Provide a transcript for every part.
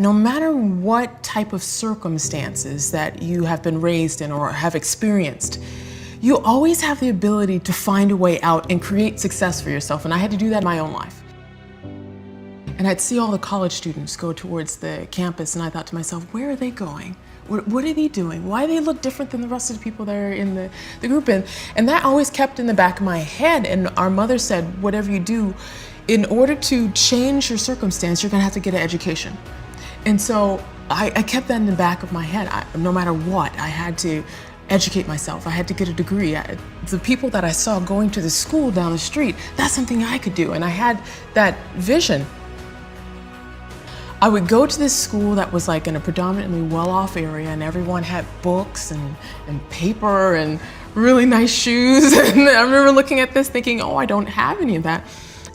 no matter what type of circumstances that you have been raised in or have experienced, you always have the ability to find a way out and create success for yourself. And I had to do that in my own life. And I'd see all the college students go towards the campus, and I thought to myself, where are they going? What are they doing? Why do they look different than the rest of the people that are in the group? And that always kept in the back of my head. And our mother said, whatever you do, in order to change your circumstance, you're gonna have to get an education. And so I kept that in the back of my head. No matter what, I had to educate myself. I had to get a degree. The people that I saw going to the school down the street, that's something I could do. And I had that vision. I would go to this school that was like in a predominantly well-off area, and everyone had books and paper and really nice shoes. And I remember looking at this thinking, oh, I don't have any of that.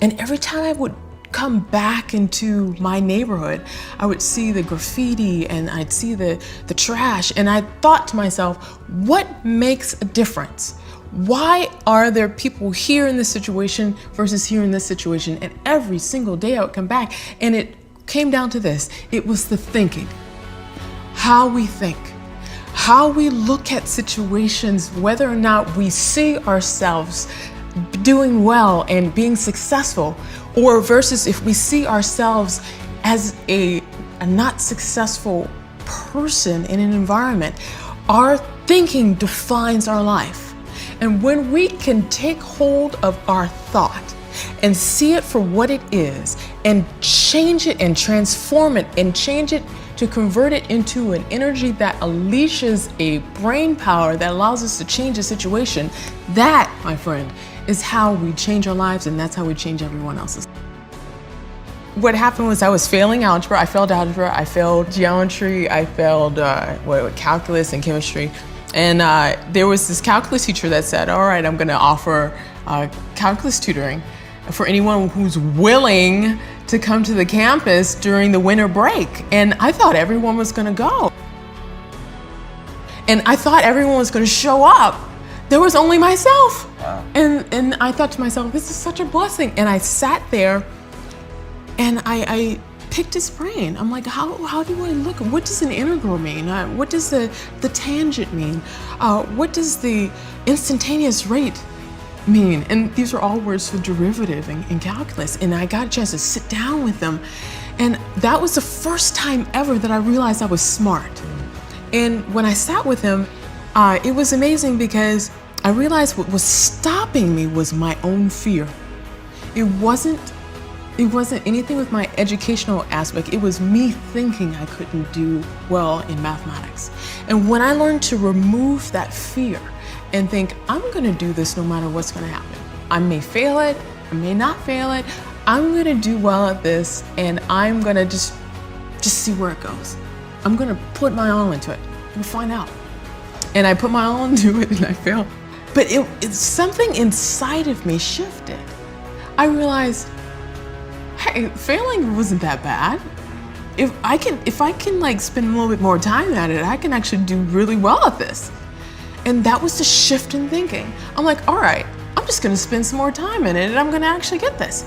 And every time I would come back into my neighborhood, I would see the graffiti and I'd see the trash. And I thought to myself, what makes a difference? Why are there people here in this situation versus here in this situation? And every single day I would come back, and it came down to this. It was the thinking, how we think, how we look at situations, whether or not we see ourselves doing well and being successful, or versus if we see ourselves as a not successful person in an environment. Our thinking defines our life. And when we can take hold of our thought and see it for what it is and change it and transform it and change it to convert it into an energy that unleashes a brain power that allows us to change a situation, that, my friend, is how we change our lives, and that's how we change everyone else's. What happened was I was failing algebra. I failed algebra, I failed geometry, I failed calculus and chemistry. And there was this calculus teacher that said, all right, I'm gonna offer calculus tutoring for anyone who's willing to come to the campus during the winter break. And I thought everyone was gonna go. And I thought everyone was gonna show up. There was only myself. Wow. And I thought to myself, this is such a blessing. And I sat there and I picked his brain. I'm like, how do I look? What does an integral mean? What does the tangent mean? What does the instantaneous rate mean? And these are all words for derivative in calculus. And I got a chance to sit down with them. And that was the first time ever that I realized I was smart. And when I sat with him, it was amazing because I realized what was stopping me was my own fear. It wasn't anything with my educational aspect. It was me thinking I couldn't do well in mathematics. And when I learned to remove that fear and think, I'm gonna do this no matter what's gonna happen. I may fail it, I may not fail it. I'm gonna do well at this, and I'm gonna just see where it goes. I'm gonna put my all into it. We'll find out. And I put my all into it and I failed. But it's something inside of me shifted. I realized, hey, failing wasn't that bad. If I can like spend a little bit more time at it, I can actually do really well at this. And that was the shift in thinking. I'm like, all right, I'm just gonna spend some more time in it and I'm gonna actually get this.